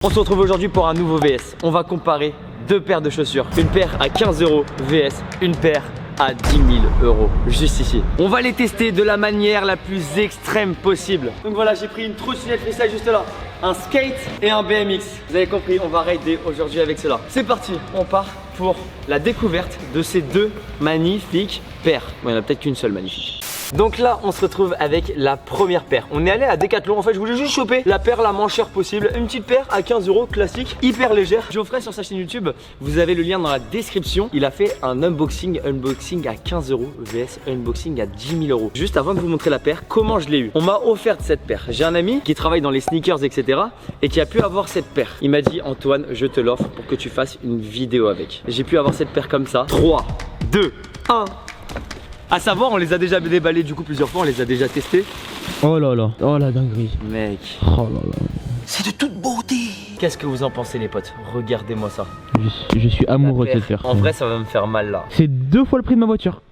On se retrouve aujourd'hui pour un nouveau VS. On va comparer deux paires de chaussures. Une paire à 15 € VS, une paire à 10 000 €, juste ici. On va les tester de la manière la plus extrême possible. Donc voilà, j'ai pris une trottinette freestyle juste là, un skate et un BMX. Vous avez compris, on va rider aujourd'hui avec cela. C'est parti, on part pour la découverte de ces deux magnifiques paires. Bon, il n'y en a peut-être qu'une seule magnifique. Donc là, on se retrouve avec la première paire. On est allé à Decathlon. En fait, je voulais juste choper la paire la moins chère possible. Une petite paire à 15 € classique, hyper légère. Geoffrey sur sa chaîne YouTube, vous avez le lien dans la description. Il a fait un unboxing à 15 € vs unboxing à 10 000 €. Juste avant de vous montrer la paire, comment je l'ai eu. On m'a offert cette paire. J'ai un ami qui travaille dans les sneakers, etc. et qui a pu avoir cette paire. Il m'a dit, Antoine, je te l'offre pour que tu fasses une vidéo avec. J'ai pu avoir cette paire comme ça. 3, 2, 1. À savoir, on les a déjà déballés du coup plusieurs fois, on les a déjà testés. Oh là là, oh la dinguerie. Mec, oh là là. C'est de toute beauté. Qu'est-ce que vous en pensez les potes? Regardez-moi ça. Je suis amoureux de cette paire. En vrai, ça va me faire mal là. C'est 2 fois le prix de ma voiture.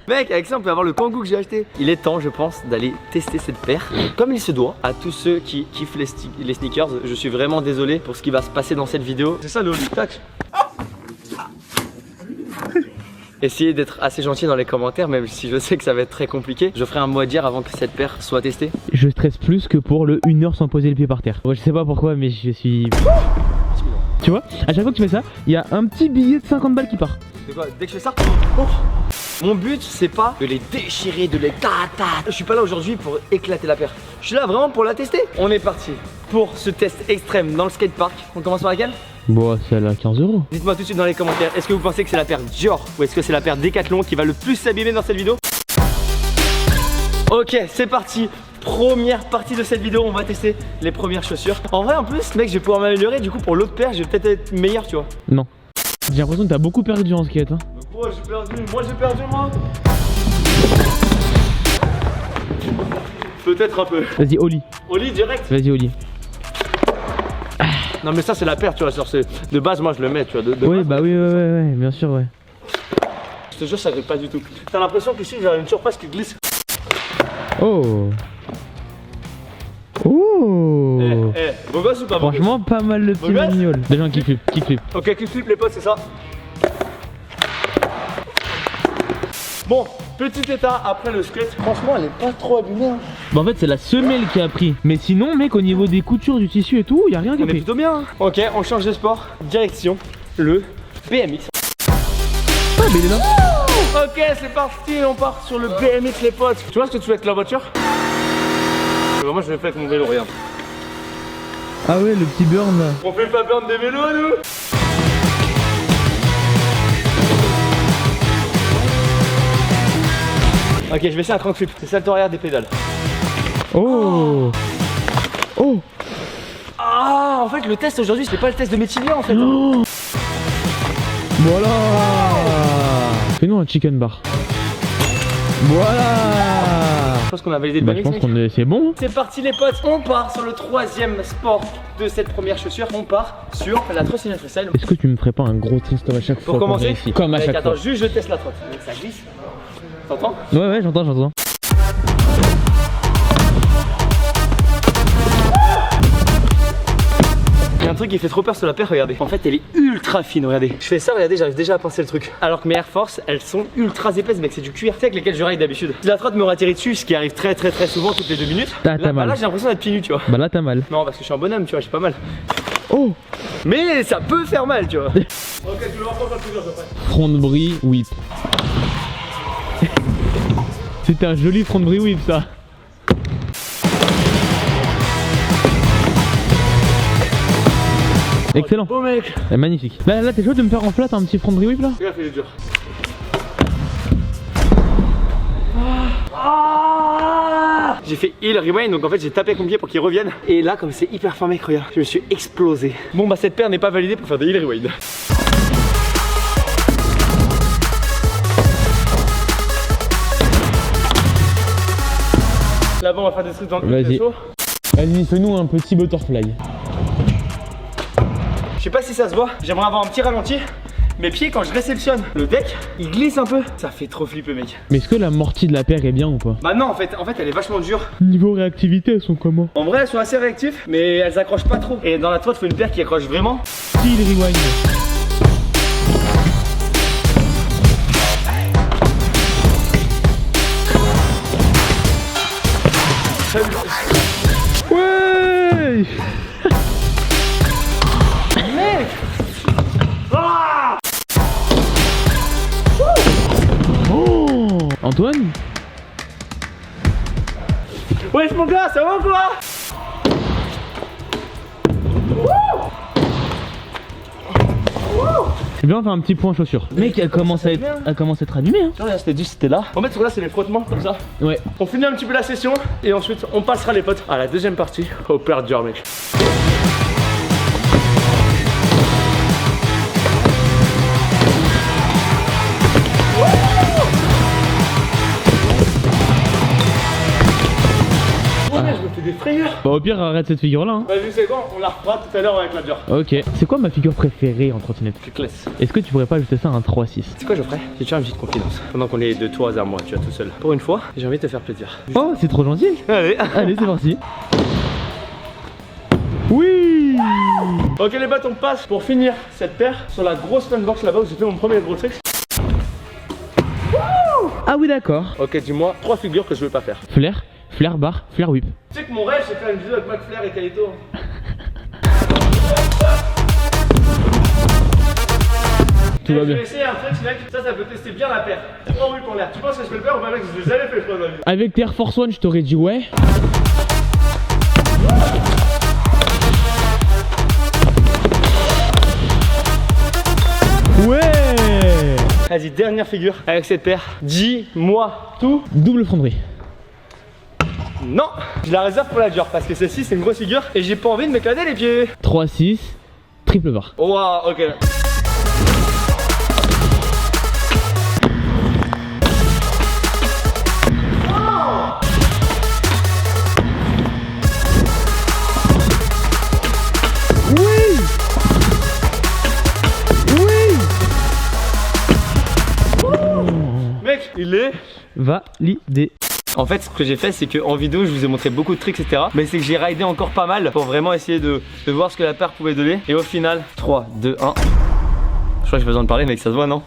Mec, avec ça on peut avoir le Kangoo que j'ai acheté. Il est temps je pense d'aller tester cette paire comme il se doit. À tous ceux qui kiffent les sneakers, je suis vraiment désolé pour ce qui va se passer dans cette vidéo. C'est ça le tac. Essayez d'être assez gentil dans les commentaires, même si je sais que ça va être très compliqué. Je ferai un mot à dire avant que cette paire soit testée. Je stresse plus que pour le 1 heure sans poser le pied par terre. Moi je sais pas pourquoi mais je suis... Tu vois, à chaque fois que tu fais ça, il y a un petit billet de 50 balles qui part. C'est quoi? Dès que je fais ça, oh. Mon but c'est pas de les déchirer, de les tata. Je suis pas là aujourd'hui pour éclater la paire. Je suis là vraiment pour la tester. On est parti pour ce test extrême dans le skatepark. On commence par laquelle? Bon, celle à 15 €. Dites-moi tout de suite dans les commentaires, est-ce que vous pensez que c'est la paire Dior ou est-ce que c'est la paire Decathlon qui va le plus s'abîmer dans cette vidéo? Ok, c'est parti. Première partie de cette vidéo, on va tester les premières chaussures. En vrai, en plus, mec, je vais pouvoir m'améliorer. Du coup, pour l'autre paire, je vais peut-être être meilleur, tu vois. Non. J'ai l'impression que t'as beaucoup perdu en skate. Hein. Moi, j'ai perdu, moi. Peut-être un peu. Vas-y, Oli. Oli direct. Vas-y, Oli. Non, mais ça, c'est la paire, tu vois. De base, moi, je le mets, tu vois. Oui, base, bah oui, ouais, bien sûr, ouais. Je te jure, ça grille pas du tout. T'as l'impression qu'ici, j'ai une surface qui glisse. Oh. Oh. Beau gosse ou pas beau gosse? Franchement, pas mal le petit manual. Des gens qui flippent. Ok, qui flippe les potes, c'est ça. Bon, petit état après le skate. Franchement, elle est pas trop abîmée. Hein. Bah en fait, c'est la semelle qui a pris. Mais sinon, mec, au niveau des coutures du tissu et tout, y a rien qui a On est pris. plutôt bien. Hein. Ok, on change de sport. Direction le BMX. Ah, mais il est là. Ok, c'est parti. On part sur le BMX, les potes. Tu vois ce que tu fais avec la voiture? Moi, je le fais avec mon vélo, regarde. Ah ouais, le petit burn là. On fait pas burn des vélos, nous? Ok, je vais essayer un crank flip. C'est salto arrière des pédales. Oh. Oh. Ah, en fait, le test aujourd'hui, c'est pas le test de mes tibias en fait. Oh. Voilà. Fais-nous un chicken bar. Voilà. Je pense qu'on a validé le Bah, BMX. je pense qu'on est... c'est bon. C'est parti les potes, on part sur le troisième sport de cette première chaussure. On part sur la trottinette freestyle. Est-ce que tu me ferais pas un gros twist à chaque fois Pour commencer, ici? Comme à chaque attends, fois. juste je teste la trotte. Donc ça glisse. T'entends? Ouais, j'entends. Il y a un truc qui fait trop peur sur la paire, regardez. En fait, elle est ultra fine, regardez. Je fais ça, regardez, j'arrive déjà à pincer le truc. Alors que mes Air Force, elles sont ultra épaisses, mec. C'est du cuir, tu sais, avec lesquels je ride d'habitude. Si la trotte me atterrit dessus, ce qui arrive très souvent, toutes les 2 minutes. T'as mal. Là, j'ai l'impression d'être pieds nus, tu vois. Bah là, t'as mal. Non, parce que je suis un bonhomme, tu vois, j'ai pas mal. Oh. Mais ça peut faire mal, tu vois. Ok, tu le vois pas plusieurs après. Front de bris whip. C'était un joli front de bris whip, ça. Excellent. Oh mec. Magnifique. Là t'es chaud de me faire en flat un petit front de bris whip là? Regarde, c'est dur. J'ai fait heel rewind, donc en fait j'ai tapé avec mon pied pour qu'il revienne. Et là, comme c'est hyper fin, mec, regarde, je me suis explosé. Bon bah cette paire n'est pas validée pour faire des heel rewind. Là-bas on va faire des trucs dans le Vas-y. Vas-y, fais-nous un petit butterfly. Je sais pas si ça se voit, j'aimerais avoir un petit ralenti mes pieds quand je réceptionne le deck, ils glissent un peu. Ça fait trop flipper mec. Mais est-ce que la mortie de la paire est bien ou pas? Bah non en fait elle est vachement dure. Niveau réactivité, elles sont comment? En vrai elles sont assez réactives mais elles accrochent pas trop. Et dans la toile il faut une paire qui accroche vraiment. Style rewind. Ouais. Mec ah Oh Antoine? ouais mon gars, ça va ou quoi? Eh bien on fait un petit point chaussure. Mec, elle commence à être allumée hein. Regarde, c'était juste, c'était là. En fait, là, c'est les frottements comme ça. Ouais. On finit un petit peu la session et ensuite on passera les potes à la deuxième partie au père dur mec. Je me fais des frayeurs. Bah au pire arrête cette figure là hein. Vas-y c'est quoi, on la refera tout à l'heure avec la dur. Ok. C'est quoi ma figure préférée en trottinette? C'est classe. Est-ce que tu pourrais pas ajouter ça à un 3-6? C'est quoi Geoffrey? J'ai déjà une petite confidence. Pendant qu'on est de toi à moi, tu vois tout seul. Pour une fois, j'ai envie de te faire plaisir. Oh c'est trop gentil. Allez. Allez c'est parti. Oui. Ok les potes, on passe pour finir cette paire sur la grosse funbox là-bas où j'ai fait mon premier gros trick. Ah oui d'accord. Ok dis-moi 3 figures que je veux pas faire. Flair, flair bar, flair whip. Tu sais que mon rêve c'est faire une vidéo avec McFlair et Kalito. Tout va Je bien. vais essayer un truc mec, ça peut tester bien la paire. En whip en l'air. Tu penses que je peux le faire ou pas mec? Je l'ai jamais fait je crois dans ma vie. Avec tes Air Force One je t'aurais dit ouais. Ouais. Vas-y dernière figure avec cette paire. Dis-moi tout. Double fonderie. Non, je la réserve pour la dure parce que celle-ci c'est une grosse figure et j'ai pas envie de m'éclater les pieds. 3-6, triple bar. Waouh, ok. Oui. Oui. Mec, il est validé. En fait, ce que j'ai fait, c'est qu'en vidéo, je vous ai montré beaucoup de tricks, etc. Mais c'est que j'ai raidé encore pas mal pour vraiment essayer de voir ce que la paire pouvait donner. Et au final, 3, 2, 1. Je crois que j'ai besoin de parler, mec, ça se voit, non?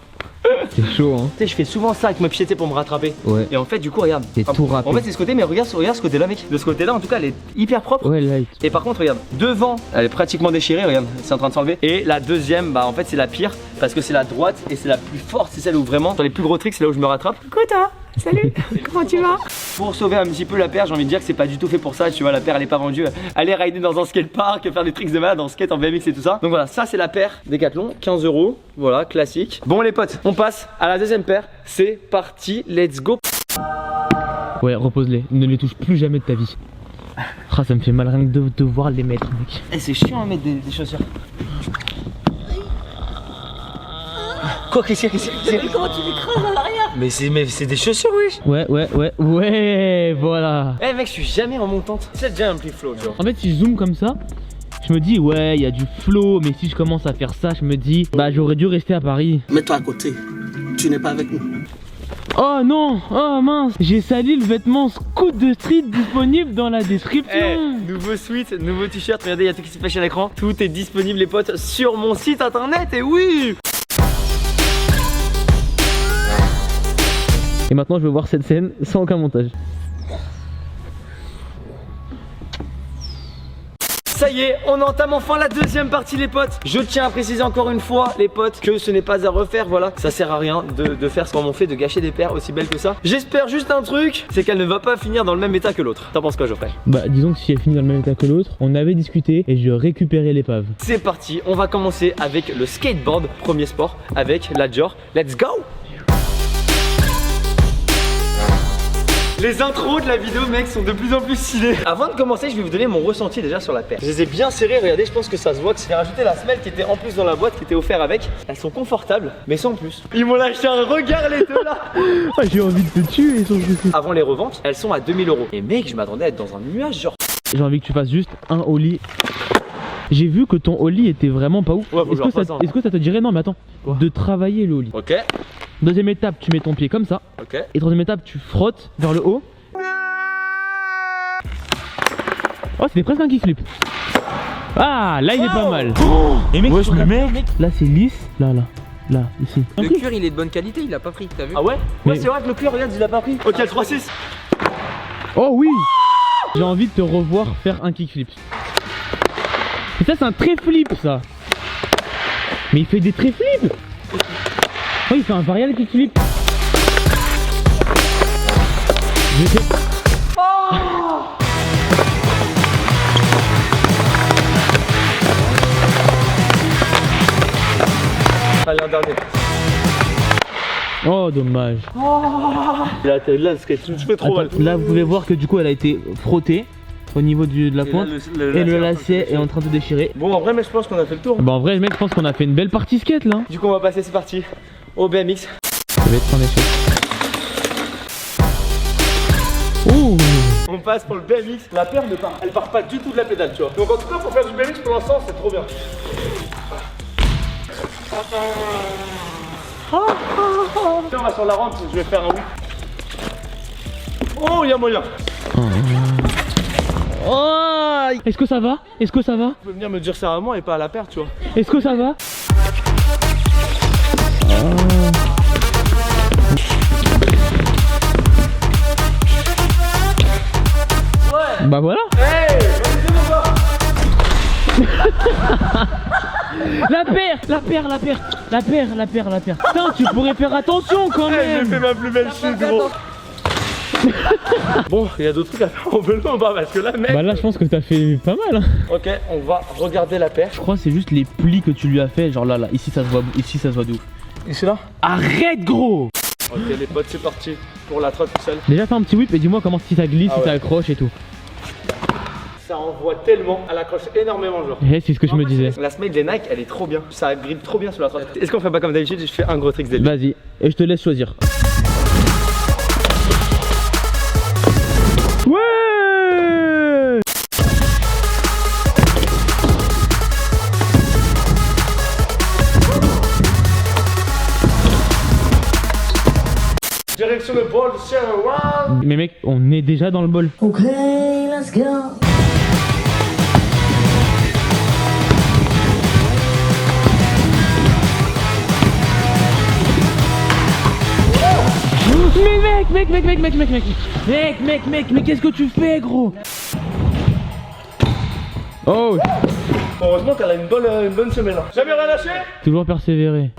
C'est chaud hein. Tu sais, je fais souvent ça avec mes pieds pour me rattraper. Ouais. Et en fait, du coup, regarde. T'es tout râpé. En fait, c'est ce côté, mais regarde ce côté-là, mec. De ce côté-là, en tout cas, elle est hyper propre. Ouais, light. Et par contre, regarde, devant, elle est pratiquement déchirée, regarde, c'est en train de s'enlever. Et la deuxième, bah en fait, c'est la pire parce que c'est la droite et c'est la plus forte. C'est celle où vraiment, dans les plus gros tricks, c'est là où je me rattrape. Coucou toi, salut, comment tu vas? Pour sauver un petit peu la paire, j'ai envie de dire que c'est pas du tout fait pour ça. Tu vois, la paire, elle est pas vendue. Aller rider dans un skatepark, faire des tricks de malade en skate, en BMX et tout ça. Donc voilà, ça, c'est la paire Decathlon, 15 €. Voilà, classique. Bon, les potes, on passe à la deuxième paire. C'est parti, let's go. Ouais, repose-les. Ne les touche plus jamais de ta vie. Ah, ça me fait mal rien que de devoir les mettre, mec. Eh, c'est chiant à mettre des chaussures. Quoi, qu'est-ce qu'il y a? Mais comment tu l'écrases à l'arrière? Mais c'est des chaussures, wesh. Ouais, voilà. Eh mec, je suis jamais en montante. C'est déjà un petit flow, tu vois. En fait, si je zoome comme ça, je me dis, ouais, il y a du flow, mais si je commence à faire ça, je me dis, bah, j'aurais dû rester à Paris. Mets-toi à côté, tu n'es pas avec nous. Oh non, oh mince, j'ai sali le vêtement Scoot de Street disponible dans la description. Eh, nouveau sweat, nouveau t-shirt, regardez, il y a tout qui s'affiche à l'écran. Tout est disponible, les potes, sur mon site internet, et oui. Et maintenant, je veux voir cette scène sans aucun montage. Ça y est, on entame enfin la deuxième partie, les potes. Je tiens à préciser encore une fois, les potes, que ce n'est pas à refaire. Voilà, ça sert à rien de faire ce qu'on m'en fait, de gâcher des paires aussi belles que ça. J'espère juste un truc, c'est qu'elle ne va pas finir dans le même état que l'autre. T'en penses quoi, Geoffrey? Bah, disons que si elle finit dans le même état que l'autre, on avait discuté et je récupérais l'épave. C'est parti, on va commencer avec le skateboard, premier sport, avec la Dior. Let's go! Les intros de la vidéo, mec, sont de plus en plus stylées. Avant de commencer, je vais vous donner mon ressenti déjà sur la paire. Je les ai bien serrées, regardez, je pense que ça se voit que j'ai rajouté la semelle qui était en plus dans la boîte, qui était offerte avec. Elles sont confortables, mais sans plus. Ils m'ont lâché un regard, les deux là. Ah, j'ai envie de te tuer, sur ce. Avant les reventes, elles sont à 2000 €. Et mec, je m'attendais à être dans un nuage genre. J'ai envie que tu fasses juste un ollie. j'ai vu que ton ollie était vraiment pas ouf. Ouais, faut Est-ce que ça te dirait, non mais attends, Quoi? de travailler le ollie. Ok, Deuxième étape, tu mets ton pied comme ça. ok. Et troisième étape, tu frottes vers le haut. Oh, c'était presque un kickflip. Ah, là il est pas mal. Et mec, le mec. Là c'est lisse, là, ici. Le cuir il est de bonne qualité, il a pas pris, t'as vu? Ah ouais? Mais- Ouais, c'est vrai que le cuir, regarde, il a pas pris. Ok, le 3-6. Oh oui. J'ai envie de te revoir faire un kickflip. Et ça c'est un très flip ça. Mais il fait des très flips. Oh, il fait un varial kickflip. Je sais. Allez, un dernier. Oh dommage. Il a atterri là, parce que tu me fais trop mal. Attends, là vous pouvez voir que du coup elle a été frottée au niveau de la pointe. Et le lacet est en train de se déchirer. Bon, en vrai, mais je pense qu'on a fait le tour. Bah en vrai mec, je pense qu'on a fait une belle partie skate là. Du coup, on va passer, c'est parti, au BMX. Ça va être un échec. Oh. On passe pour le BMX. La paire ne part, elle part pas du tout de la pédale, tu vois. Donc en tout cas, pour faire du BMX pour l'instant, c'est trop bien. Là, on va sur la rampe, je vais faire un whip. Oh, il y a moyen. Oh. Est-ce que ça va? Est-ce que ça va? Tu peux venir me dire ça à moi et pas à la paire, tu vois. Est-ce que ça va? Ouais. Bah voilà. Hey, La paire. Putain, tu pourrais faire attention quand j'ai même. fait ma plus belle chute, gros. Bon, il y a d'autres trucs à faire en vélo, bah parce que là, mec. Bah là, je pense que t'as fait pas mal. Hein. Ok, on va regarder la paire. Je crois que c'est juste les plis que tu lui as fait. Genre là, ici ça se voit, de ouf. Ici là. Arrête gros. Ok, les potes, c'est parti pour la trotte tout seul. Déjà fais un petit whip et dis-moi comment si ça glisse, Ah si ça ouais. accroche et tout. Ça envoie tellement, elle accroche énormément, genre. Eh, c'est ce que je me disais. La semelle des Nike, elle est trop bien. Ça grippe trop bien sur la trotte. Est-ce qu'on fait pas comme d'habitude? Je fais un gros trick d'habitude. Vas-y, et je te laisse choisir. Ouais. Direction le ball, share around. Mais mec, on est déjà dans le bol. Okay, let's go. Mais qu'est-ce que tu fais gros? Oh, Heureusement qu'elle a une bonne semelle. Hein. Jamais rien lâché? toujours persévérer.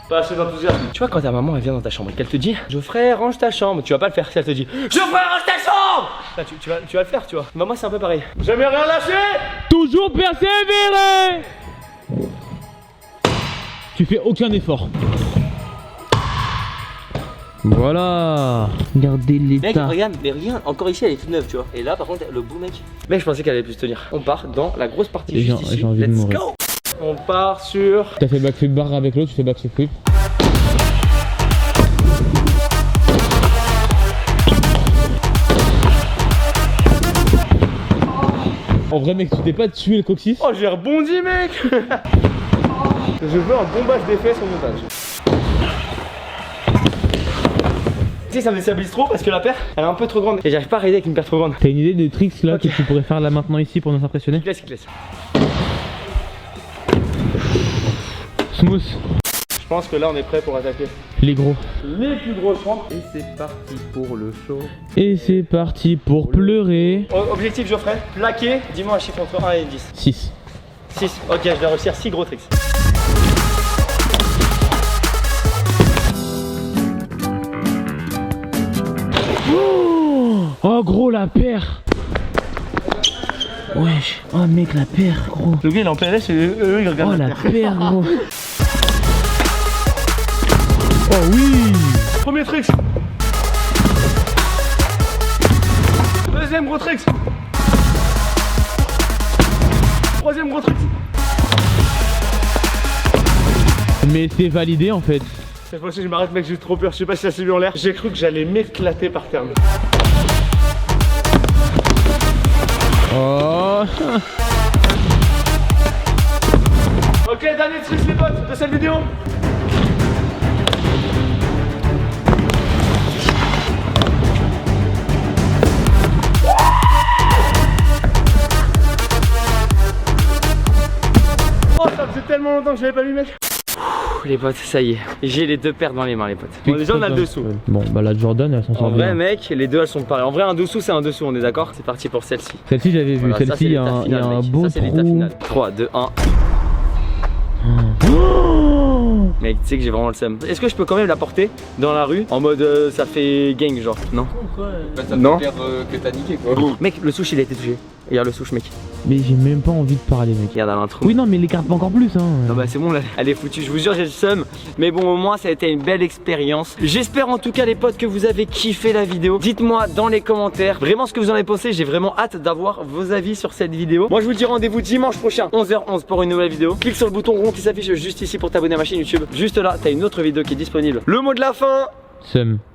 Pas assez d'enthousiasme. Tu vois, quand ta maman elle vient dans ta chambre et qu'elle te dit Geoffrey, range ta chambre, tu vas pas le faire si elle te dit Geoffrey, range ta chambre. Là, tu vas le faire, tu vois. Bah, moi, c'est un peu pareil. Jamais rien lâché. Toujours persévérer. Tu fais aucun effort. Voilà. Regardez Mec, l'état. regarde, mais regarde, encore ici elle est toute neuve, tu vois. Et là, par contre, le bout, mec. Mec, je pensais qu'elle allait plus tenir. On part dans la grosse partie juste ici. J'ai envie de Let's mourir. go. On part sur. T'as fait backflip barre avec l'autre, tu fais backflip whip. En vrai mec, tu t'es pas tué le coccyx? Oh, j'ai rebondi, mec. Je veux un bombage d'effet sur le montage. Tu sais, ça me déstabilise trop parce que la paire, elle est un peu trop grande. Et j'arrive pas à rider avec une paire trop grande. T'as une idée des tricks là Ok. que tu pourrais faire là maintenant ici pour nous impressionner? Classique. Smooth. Je pense que là, on est prêt pour attaquer Les gros. les plus grosses rampes. Et c'est parti pour le show. Et c'est parti pour pleurer. Objectif, Geoffrey, plaquer. Dis-moi un chiffre entre 1 et 10. 6. 6. Ok, je vais réussir 6 gros tricks. Oh gros la paire. Wesh. Oh mec la paire gros. Le gars, il est en PLS et eux, ils regardent Oh la la paire. paire gros. Oh oui. Premier trick. Deuxième gros trick. Troisième gros trick. Mais c'est validé en fait. Cette fois-ci, je m'arrête, mec, j'ai trop peur. Je sais pas si ça s'est vu en l'air. J'ai cru que j'allais m'éclater par terre. Oh. dernier truc les potes de cette vidéo. Oh, ça faisait tellement longtemps que j'avais pas vu mec. Les potes, ça y est, j'ai les deux paires dans les mains les potes. Bon, déjà on a le dessous. Bon bah la Jordan elle s'en sort En bien. vrai mec, les deux elles sont pareilles. En vrai un dessous c'est un dessous, on est d'accord? C'est parti pour celle-ci. Celle-ci j'avais vu, Voilà, celle-ci il y a un beau ça, c'est l'état trou. final. 3, 2, 1. Oh Mec, tu sais que j'ai vraiment le seum. Est-ce que je peux quand même la porter dans la rue en mode ça fait gang genre? Non. Bah, ça Non. fait perdre que t'as niqué quoi. Mec, le souche il a été touché. Regarde le souche mec. Mais j'ai même pas envie de parler mec. Regarde elle a un trou. Oui non mais l'écarte pas encore plus hein. Non bah c'est bon là, elle est foutue, je vous jure j'ai le seum. Mais bon au moins ça a été une belle expérience. J'espère en tout cas les potes que vous avez kiffé la vidéo. Dites-moi dans les commentaires vraiment ce que vous en avez pensé. J'ai vraiment hâte d'avoir vos avis sur cette vidéo. Moi je vous dis rendez-vous dimanche prochain 11h11 pour une nouvelle vidéo. Clique sur le bouton rond qui s'affiche juste ici pour t'abonner à ma chaîne YouTube. Juste là t'as une autre vidéo qui est disponible. Le mot de la fin. Seum.